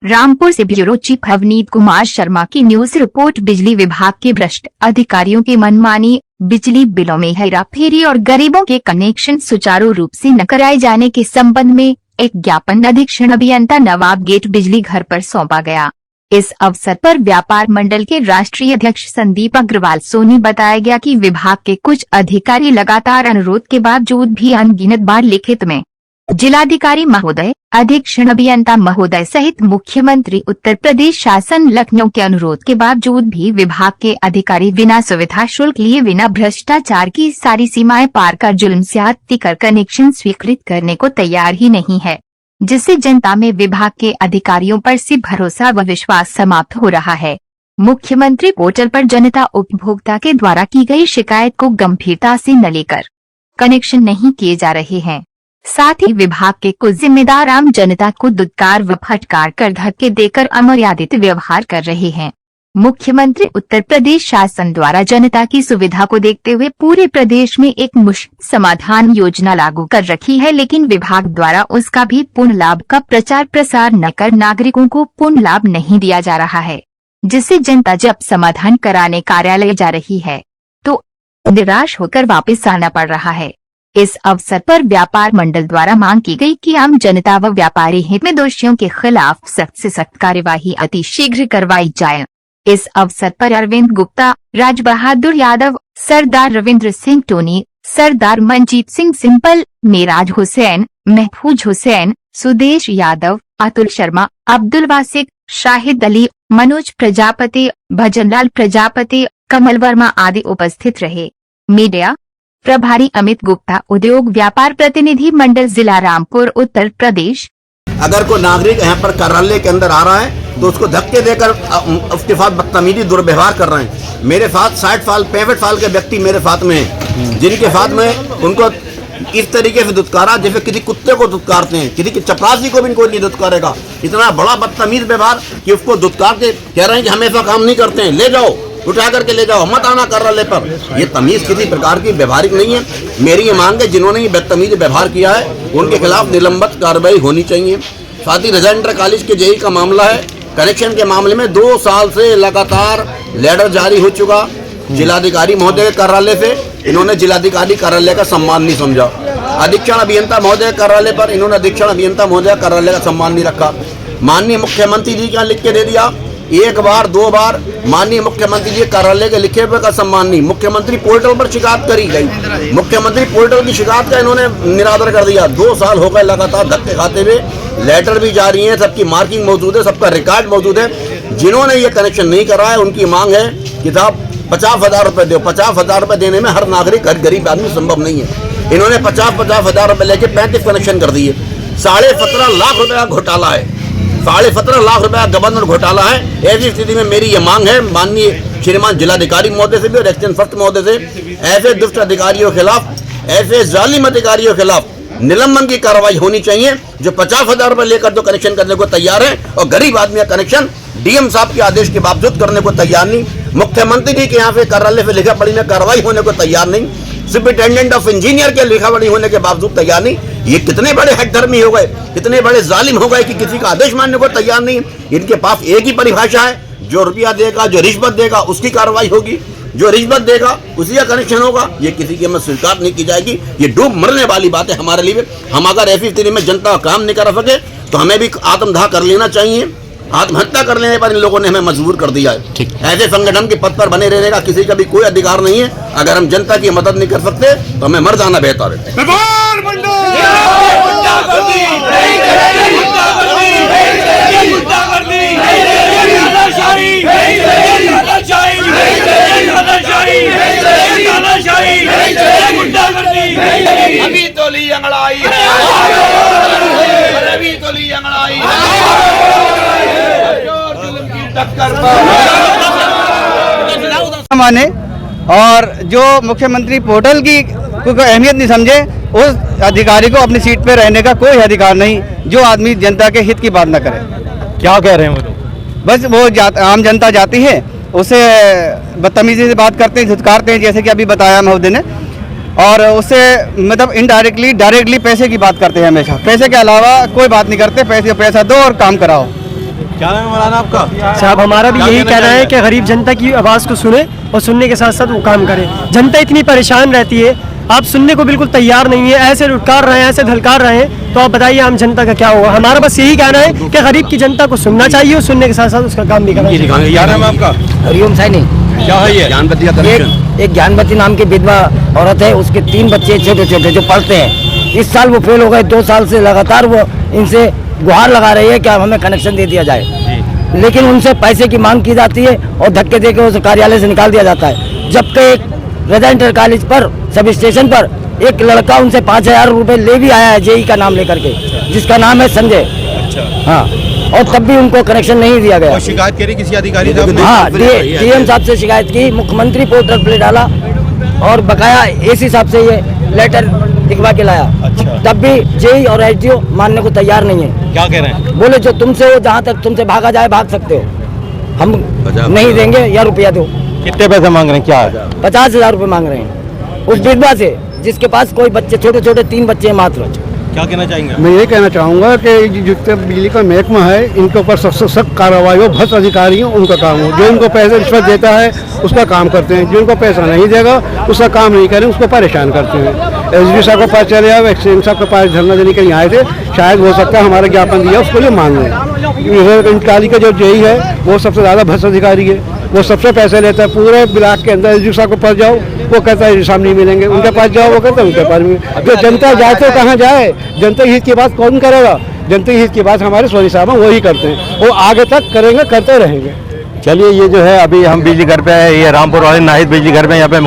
रामपुर से bureau chief Avneet Kumar Sharma की news report. बिजली विभाग के भ्रष्ट अधिकारियों की मनमानी, बिजली बिलों में हेराफेरी और गरीबों के कनेक्शन सुचारू रूप से न कराए जाने के संबंध में एक ज्ञापन अधीक्षण अभियंता नवाब गेट बिजली घर पर सौंपा गया। इस अवसर पर व्यापार मंडल के राष्ट्रीय अध्यक्ष संदीप अग्रवाल सोनी बताया गया कि विभाग के कुछ अधिकारी लगातार अनुरोध के बावजूद भी अनगिनत बार लिखित में जिलाधिकारी महोदय, अधीक्षण अभियंता महोदय सहित मुख्यमंत्री उत्तर प्रदेश शासन लखनऊ के अनुरोध के बावजूद भी विभाग के अधिकारी बिना सुविधा शुल्क लिए, बिना भ्रष्टाचार की सारी सीमाएं पार कर जुल्म ज्यादती कर कनेक्शन स्वीकृत करने को तैयार ही नहीं है, जिससे जनता में विभाग के अधिकारियों पर से भरोसा व विश्वास समाप्त हो रहा है। मुख्यमंत्री पोर्टल पर जनता उपभोक्ता के द्वारा की गई शिकायत को गंभीरता से न लेकर कनेक्शन नहीं किए जा रहे हैं। साथ ही विभाग के कुछ जिम्मेदार आम जनता को दुत्कार व फटकार कर धक्के देकर अमर्यादित व्यवहार कर रहे हैं। मुख्यमंत्री उत्तर प्रदेश शासन द्वारा जनता की सुविधा को देखते हुए पूरे प्रदेश में एक मुश्त समाधान योजना लागू कर रखी है, लेकिन विभाग द्वारा उसका भी पूर्ण लाभ का प्रचार प्रसार न कर नागरिकों को पूर्ण लाभ नहीं दिया जा रहा है, जिससे जनता जब समाधान कराने कार्यालय जा रही है तो निराश होकर वापस आना पड़ रहा है। इस अवसर पर व्यापार मंडल द्वारा मांग की गई कि आम जनता व व्यापारी हित में दोषियों के खिलाफ सख्त से सख्त कार्यवाही अति शीघ्र करवाई जाए। इस अवसर पर अरविंद गुप्ता, राज बहादुर यादव, सरदार रविंद्र सिंह टोनी, सरदार मनजीत सिंह सिंपल, मेराज हुसैन, महफूज हुसैन, सुदेश यादव, अतुल शर्मा, अब्दुल वासिक, शाहिद अली, मनोज प्रजापति, भजनलाल प्रजापति, कमल वर्मा आदि उपस्थित रहे। मीडिया प्रभारी अमित गुप्ता, उद्योग व्यापार प्रतिनिधि मंडल, जिला रामपुर, उत्तर प्रदेश। अगर कोई नागरिक यहाँ पर कार्यालय के अंदर आ रहा है तो उसको धक्के देकर उसके साथ बदतमीजी दुर्व्यवहार कर रहे हैं। मेरे साथ 60 साल 65 साल के व्यक्ति मेरे साथ में हैं, जिनके साथ में उनको इस तरीके से दुत्कारा जैसे किसी कुत्ते को दुत्कारते हैं, किसी की चपरासी को भी कोई नहीं दुत्कारेगा। इतना बड़ा बदतमीज व्यवहार कि उसको दुत्कार के कह रहे हैं कि हम ऐसा काम नहीं करते हैं, ले जाओ, उठा करके ले जाओ, मत आना कार्यालय पर। ये तमीज किसी प्रकार की व्यवहारिक नहीं है। मेरी ये मांग है, जिन्होंने ये बदतमीज व्यवहार किया है उनके खिलाफ निलंबित कार्रवाई होनी चाहिए। साथ ही रजा इंटर कॉलेज के जेई का मामला है, कनेक्शन के मामले में 2 साल से लगातार लेटर जारी हो चुका। जिलाधिकारी महोदय कार्यालय से इन्होंने जिलाधिकारी कार्यालय का सम्मान नहीं समझा। अधीक्षण अभियंता महोदय कार्यालय पर इन्होंने अधीक्षण अभियंता महोदय कार्यालय का सम्मान नहीं रखा। माननीय मुख्यमंत्री जी का लिख के दे दिया, 1 बार 2 बार माननीय मुख्यमंत्री जी कार्यालय के लिखे हुए का सम्मान नहीं। मुख्यमंत्री पोर्टल पर शिकायत करी गई, मुख्यमंत्री पोर्टल की शिकायत का इन्होंने निरादर कर दिया। 2 साल हो गए लगातार धक्के खाते हुए, लेटर भी जारी है, सबकी मार्किंग मौजूद है, सबका रिकॉर्ड मौजूद है। जिन्होंने ये कनेक्शन नहीं कराया उनकी मांग है कि साहब 50,000 रुपये दो। 50,000 रुपये देने में हर नागरिक, हर गरीब आदमी संभव नहीं है। इन्होंने 50,000 रुपये लेके 35 कनेक्शन कर दिए। 17.5 लाख रुपये का घोटाला है, 17.5 लाख रुपया गवर्नर घोटाला है। ऐसी स्थिति में मेरी ये मांग है माननीय श्रीमान जिलाधिकारी महोदय से भी और एक्शन फर्स्ट महोदय से, ऐसे दुष्ट अधिकारियों के खिलाफ, ऐसे जालिम अधिकारियों के खिलाफ निलंबन की कार्रवाई होनी चाहिए, जो 50,000 रुपये लेकर जो कनेक्शन करने को तैयार है और गरीब आदमी का कनेक्शन डीएम साहब के आदेश के बावजूद करने को तैयार नहीं। मुख्यमंत्री जी के यहाँ से कार्यालय से लिखा पढ़ी में कार्रवाई होने को तैयार नहीं। सुपरिटेंडेंट ऑफ इंजीनियर के लिखा पढ़ी होने के बावजूद तैयार नहीं। ये कितने बड़े हठधर्मी हो गए, कितने बड़े जालिम हो गए कि किसी का आदेश मानने को तैयार नहीं। इनके पास एक ही परिभाषा है, जो रुपया देगा, जो रिश्वत देगा उसकी कार्रवाई होगी, जो रिश्वत देगा उसी का कनेक्शन होगा। ये किसी की हमें स्वीकार नहीं की जाएगी। ये डूब मरने वाली बात है हमारे लिए। हम अगर ऐसी स्थिति में जनता का काम नहीं कर सके तो हमें भी आत्मदाह कर लेना चाहिए। आत्महत्या कर लेने पर इन लोगों ने हमें मजबूर कर दिया है। ऐसे संगठन के पद पर बने रहने का किसी का भी कोई अधिकार नहीं है। अगर हम जनता की मदद नहीं कर सकते तो हमें मर जाना बेहतर है। अभी तो ली अंगड़ाई है, अभी तो ली अंगड़ाई है, जुल्म की टक्कर माने और जो मुख्यमंत्री पोर्टल की कोई अहमियत नहीं समझे, उस अधिकारी को अपनी सीट पे रहने का कोई अधिकार नहीं, जो आदमी जनता के हित की बात न करे। क्या कह रहे हैं वो लोग? बस वो आम जनता जाती है, उसे बदतमीजी से बात करते हैं, धुतकारते हैं, जैसे कि अभी बताया महोदय ने, और उससे मतलब इनडायरेक्टली डायरेक्टली पैसे की बात करते हैं। हमेशा पैसे के अलावा कोई बात नहीं करते। पैसा दो और काम कराओ। क्या नाम है मौलाना आपका? साहब हमारा भी क्या यही कहना कहना है चाहिए? कि गरीब जनता की आवाज़ को सुने और सुनने के साथ साथ वो काम करे। जनता इतनी परेशान रहती है, आप सुनने को बिल्कुल तैयार नहीं है, ऐसे लुटकार रहे हैं, ऐसे धलकार रहे हैं, तो आप बताइए आम जनता का क्या होगा। हमारा बस यही कहना है कि गरीब की जनता को सुनना चाहिए और सुनने के साथ साथ उसका काम भी करना चाहिए। क्या नाम है आपका? हरिओम सैनी। क्या है ये? ज्ञानवती का कनेक्शन। एक ज्ञानवती नाम की विधवा औरत है, उसके 3 बच्चे छोटे छोटे जो पढ़ते हैं। इस साल वो फेल हो गए, 2 साल से लगातार वो इनसे गुहार लगा रही है कि हमें कनेक्शन दे दिया जाए, लेकिन उनसे पैसे की मांग की जाती है और धक्के देकर उसे कार्यालय से निकाल दिया जाता है। जबकि एक रेजिडेंटल कॉलेज पर सब स्टेशन पर एक लड़का उनसे 5000 रुपए ले भी आया है जेई का नाम लेकर के, जिसका नाम है संजय। हाँ, और तब भी उनको कनेक्शन नहीं दिया गया। और शिकायत करी किसी अधिकारी से आपने? हाँ, डीएम साहब से शिकायत की, मुख्यमंत्री पोर्टल पे डाला और बकाया एसी साहब से ये लेटर लिखवा के लाया। तब भी जेई और एसडीओ मानने को तैयार नहीं है। क्या कह रहे हैं? बोले जो तुमसे हो, जहाँ तक तुमसे भागा जाए भाग सकते हो, हम नहीं देंगे या रुपया दो। कितने पैसे मांग रहे हैं? क्या 50,000 रुपए मांग रहे हैं उस विधवा से, जिसके पास कोई बच्चे छोटे छोटे 3 बच्चे हैं मात्र। क्या कहना चाहेंगे? मैं ये कहना चाहूँगा कि जितने बिजली का महकमा है, इनके ऊपर सबसे सख्त कार्रवाई हो। भ्रष्ट अधिकारी हो उनका काम हो, जो इनको पैसे रिश्वत देता है उसका काम करते हैं, जो इनको पैसा नहीं देगा उसका काम नहीं करें, उसको परेशान करते हैं। एसडी साहब के पास चले आए, एक्सचेंज साहब के पास धरना देने के लिए आए थे, शायद हो सकता है हमारा ज्ञापन दिया उसको लिए मांग रहे हैं। इंटाली का जो जेई है वो सबसे ज़्यादा भ्रष्ट अधिकारी है, वो सबसे पैसे लेता है। पूरे ब्लॉक के अंदर एसडी साहब के पास जाओ, वो कहता है सामने मिलेंगे, उनके पास जाओ, वो कहता है उनके पास मिलेंगे। जो जनता जाए तो कहाँ जाए? जनता हित की बात कौन करेगा? जनता हित की बात हमारे सोनी साहब वो ही करते हैं, वो आगे तक करेंगे, करते रहेंगे। चलिए, ये जो है अभी हम बिजली घर पे है, ये रामपुर वाले नाहिद बिजली घर पे यहाँ पे